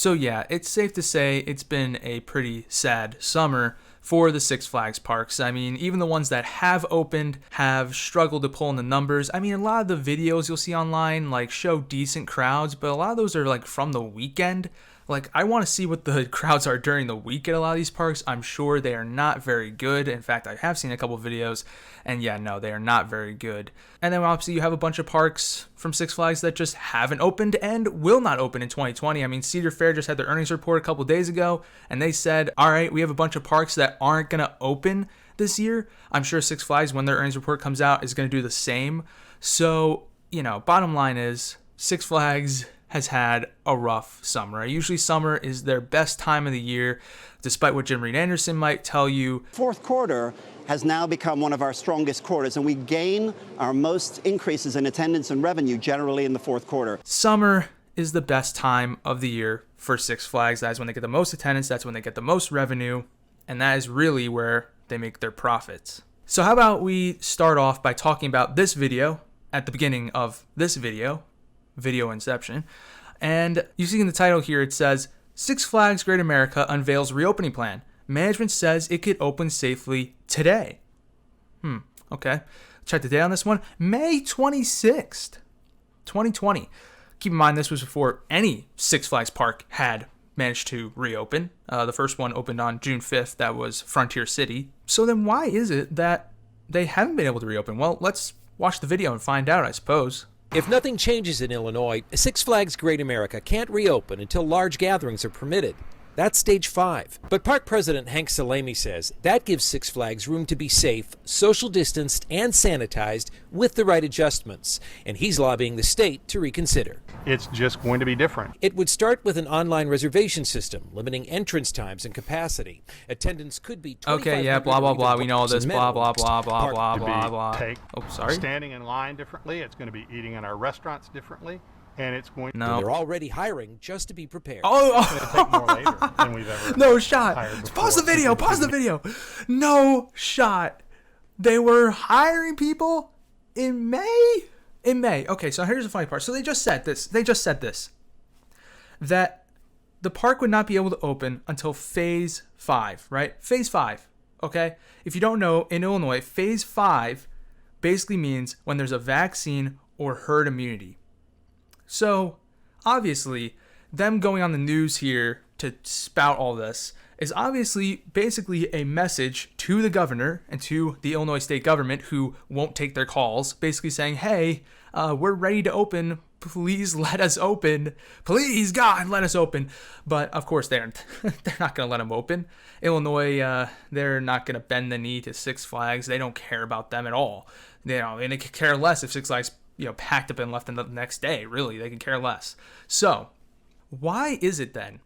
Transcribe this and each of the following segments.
So yeah, it's safe to say it's been a pretty sad summer for the Six Flags parks. I mean, even the ones that have opened have struggled to pull in the numbers. I mean, a lot of the videos you'll see online like show decent crowds, but a lot of those are like from the weekend. Like, I want to see what the crowds are during the week at a lot of these parks. I'm sure they are not very good. In fact, I have seen a couple of videos, and yeah, no, they are not very good. And then obviously you have a bunch of parks from Six Flags that just haven't opened and will not open in 2020. I mean, Cedar Fair just had their earnings report a couple days ago, and they said, all right, we have a bunch of parks that aren't going to open this year. I'm sure Six Flags, when their earnings report comes out, is going to do the same. So, you know, bottom line is Six Flags has had a rough summer. Usually summer is their best time of the year, despite what Jim Reed Anderson might tell you. Fourth quarter has now become one of our strongest quarters, and we gain our most increases in attendance and revenue generally in the fourth quarter. Summer is the best time of the year for Six Flags. That is when they get the most attendance, that's when they get the most revenue, and that is really where they make their profits. So how about we start off by talking about this video at the beginning of this video inception. And you see in the title here, it says, Six Flags Great America unveils reopening plan. Management says it could open safely today. Okay. Check the date on this one. May 26th, 2020. Keep in mind, this was before any Six Flags park had managed to reopen. The first one opened on June 5th. That was Frontier City. So then why is it that they haven't been able to reopen? Well, let's watch the video and find out, I suppose. If nothing changes in Illinois, Six Flags Great America can't reopen until large gatherings are permitted. That's stage 5. But park president Hank Salami says that gives Six Flags room to be safe, social distanced, and sanitized with the right adjustments. And he's lobbying the state to reconsider. It's just going to be different. It would start with an online reservation system, limiting entrance times and capacity. Attendance could be 2,500. Okay, yeah, blah, blah, blah. We know all this. Blah, blah, blah, blah, blah, blah, blah. Standing in line differently. It's going to be eating in our restaurants differently. And it's going to... They're already hiring just to be prepared. It's going to take more later than we've ever No shot. Pause the video. No shot. They were hiring people in May? Okay, so here's the funny part. So they just said this. That the park would not be able to open until phase 5, right? Phase 5, okay? If you don't know, in Illinois, phase 5 basically means when there's a vaccine or herd immunity. So, obviously, them going on the news here to spout all this is obviously basically a message to the governor and to the Illinois state government, who won't take their calls, basically saying, hey, we're ready to open. Please let us open. Please, God, let us open. But, of course, they're not going to let them open. Illinois, they're not going to bend the knee to Six Flags. They don't care about them at all. And they could care less if Six Flags packed up and left the next day. Really, they can care less. So, why is it then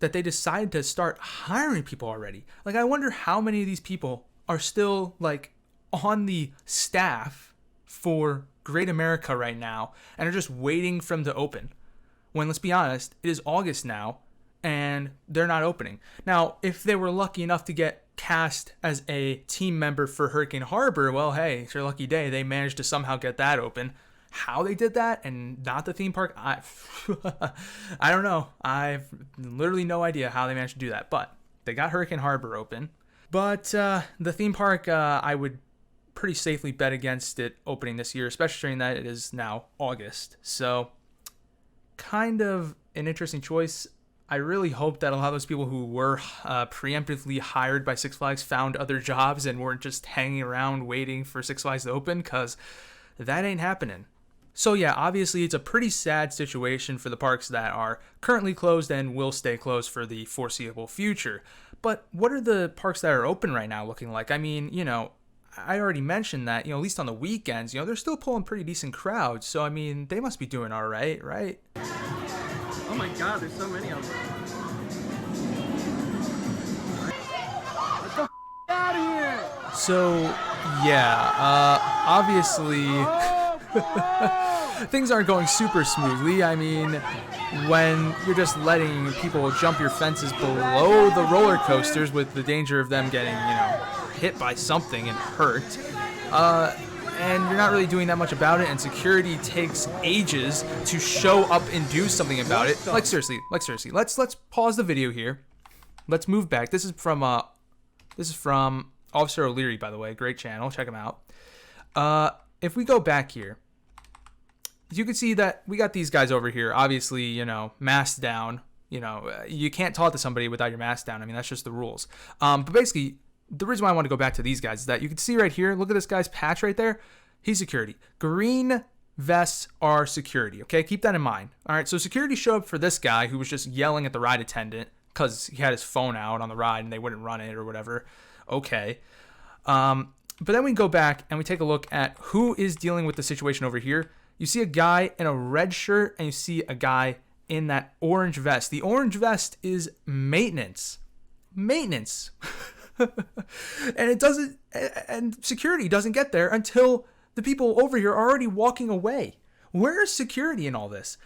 that they decided to start hiring people already? Like, I wonder how many of these people are still, like, on the staff for Great America right now and are just waiting for them to open. When, let's be honest, it is August now, and they're not opening. Now, if they were lucky enough to get cast as a team member for Hurricane Harbor, well, hey, it's your lucky day. They managed to somehow get that open. How they did that and not the theme park, I don't know. I've literally no idea how they managed to do that. But they got Hurricane Harbor open. But the theme park, I would pretty safely bet against it opening this year, especially during that it is now August. So kind of an interesting choice. I really hope that a lot of those people who were preemptively hired by Six Flags found other jobs and weren't just hanging around waiting for Six Flags to open, because that ain't happening. So yeah, obviously it's a pretty sad situation for the parks that are currently closed and will stay closed for the foreseeable future. But what are the parks that are open right now looking like? I mean, I already mentioned that, at least on the weekends, they're still pulling pretty decent crowds. So, I mean, they must be doing all right, right? Oh my God, there's so many of them. Get the out of here! So, yeah, obviously, things aren't going super smoothly. I mean, when you're just letting people jump your fences below the roller coasters with the danger of them getting, hit by something and hurt, and you're not really doing that much about it, and security takes ages to show up and do something about it. Like seriously, let's pause the video here. Let's move back. This is from Officer O'Leary, by the way. Great channel. Check him out. If we go back here, you can see that we got these guys over here. Obviously, you know, masked down. You know, you can't talk to somebody without your mask down. I mean, that's just the rules. But basically, the reason why I want to go back to these guys is that you can see right here, look at this guy's patch right there. He's security. Green vests are security, okay? Keep that in mind. All right, so security showed up for this guy who was just yelling at the ride attendant because he had his phone out on the ride and they wouldn't run it or whatever. Okay. But then we go back and we take a look at who is dealing with the situation over here. You see a guy in a red shirt and you see a guy in that orange vest. The orange vest is maintenance. Maintenance. And security doesn't get there until the people over here are already walking away. Where is security in all this?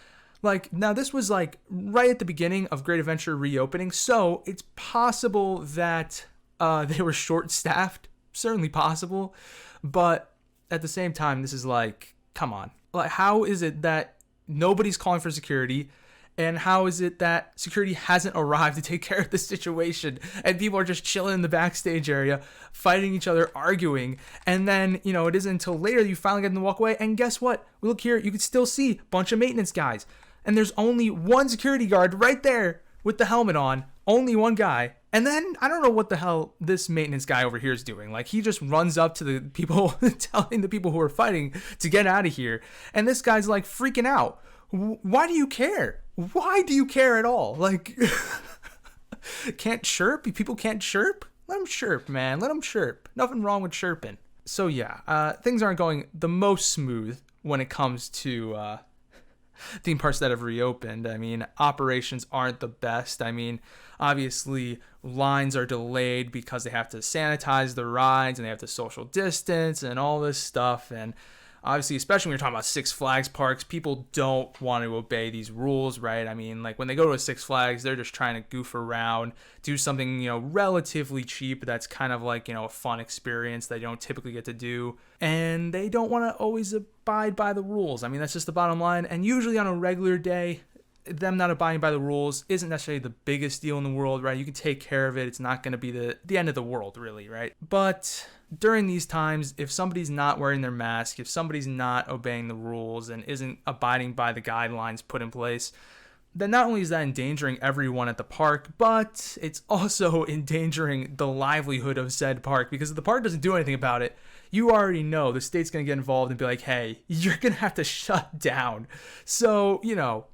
Like, now this was like right at the beginning of Great Adventure reopening, so it's possible that they were short-staffed. Certainly possible, but at the same time, this is like, come on. Like, how is it that nobody's calling for security? And how is it that security hasn't arrived to take care of this situation? And people are just chilling in the backstage area, fighting each other, arguing. And then, you know, it isn't until later you finally get them to walk away. And guess what? Look here, you can still see a bunch of maintenance guys. And there's only one security guard right there with the helmet on. Only one guy. And then, I don't know what the hell this maintenance guy over here is doing. Like, he just runs up to the people, telling the people who are fighting to get out of here. And this guy's like freaking out. Why do you care? Why do you care at all? Like, can't chirp? People can't chirp? Let them chirp, man. Let them chirp. Nothing wrong with chirping. So yeah, things aren't going the most smooth when it comes to theme parks that have reopened. I mean, operations aren't the best. I mean, obviously lines are delayed because they have to sanitize the rides and they have to social distance and all this stuff. And obviously, especially when you're talking about Six Flags parks, people don't want to obey these rules, right? I mean, like when they go to a Six Flags, they're just trying to goof around, do something, you know, relatively cheap that's kind of like, you know, a fun experience they don't typically get to do. And they don't want to always abide by the rules. I mean, that's just the bottom line. And usually on a regular day, them not abiding by the rules isn't necessarily the biggest deal in the world, right? You can take care of it. It's not going to be the end of the world, really, right? But during these times, if somebody's not wearing their mask, if somebody's not obeying the rules and isn't abiding by the guidelines put in place, then not only is that endangering everyone at the park, but it's also endangering the livelihood of said park, because if the park doesn't do anything about it, you already know the state's going to get involved and be like, hey, you're going to have to shut down. So, you know,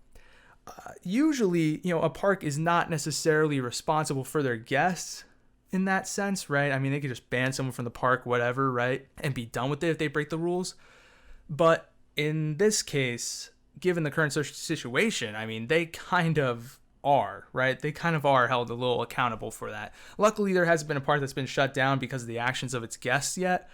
usually, you know, a park is not necessarily responsible for their guests in that sense, right? I mean, they could just ban someone from the park, whatever, right? And be done with it if they break the rules. But in this case, given the current situation, I mean, they kind of are, right? They kind of are held a little accountable for that. Luckily, there hasn't been a park that's been shut down because of the actions of its guests yet.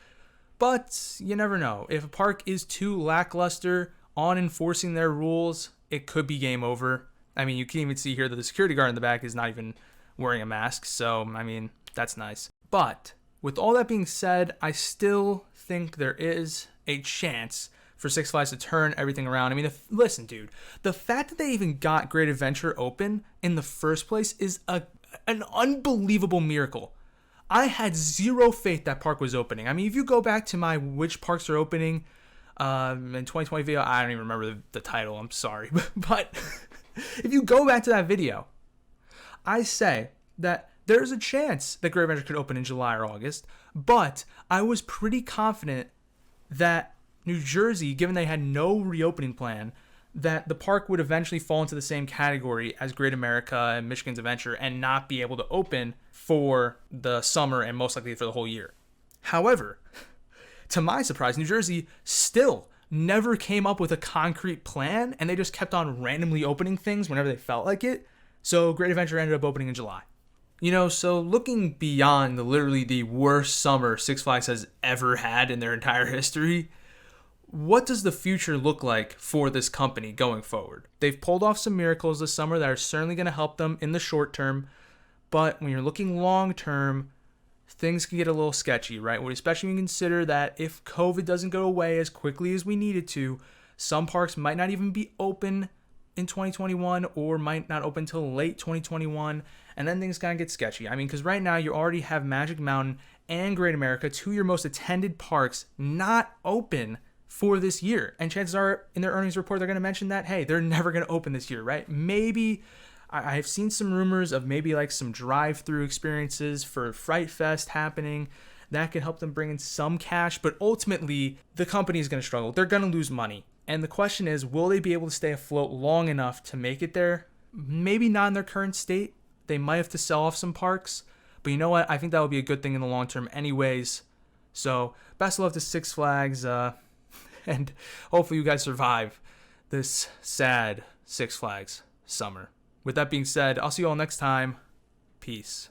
But you never know. If a park is too lackluster on enforcing their rules, it could be game over. I mean, you can even see here that the security guard in the back is not even wearing a mask. So, I mean, that's nice. But with all that being said, I still think there is a chance for Six Flags to turn everything around. I mean, listen, dude, the fact that they even got Great Adventure open in the first place is an unbelievable miracle. I had zero faith that park was opening. I mean, if you go back to my which parks are opening in 2020 video, I don't even remember the title, I'm sorry. But if you go back to that video, I say that there's a chance that Great Adventure could open in July or August, but I was pretty confident that New Jersey, given they had no reopening plan, that the park would eventually fall into the same category as Great America and Michigan's Adventure and not be able to open for the summer and most likely for the whole year. However, to my surprise, New Jersey still never came up with a concrete plan, and they just kept on randomly opening things whenever they felt like it. So Great Adventure ended up opening in July. You know, so looking beyond literally the worst summer Six Flags has ever had in their entire history, what does the future look like for this company going forward? They've pulled off some miracles this summer that are certainly going to help them in the short term, but when you're looking long term, things can get a little sketchy, right? Especially when you consider that if COVID doesn't go away as quickly as we need it to, some parks might not even be open in 2021 or might not open until late 2021, and then things kind of get sketchy. I mean, because right now you already have Magic Mountain and Great America, two of your most attended parks, not open for this year. And chances are in their earnings report, they're going to mention that, hey, they're never going to open this year, right? Maybe I've seen some rumors of maybe like some drive-through experiences for Fright Fest happening. That could help them bring in some cash, but ultimately the company is going to struggle. They're going to lose money. And the question is, will they be able to stay afloat long enough to make it there? Maybe not in their current state. They might have to sell off some parks. But you know what? I think that would be a good thing in the long term anyways. So best of luck to Six Flags. And hopefully you guys survive this sad Six Flags summer. With that being said, I'll see you all next time. Peace.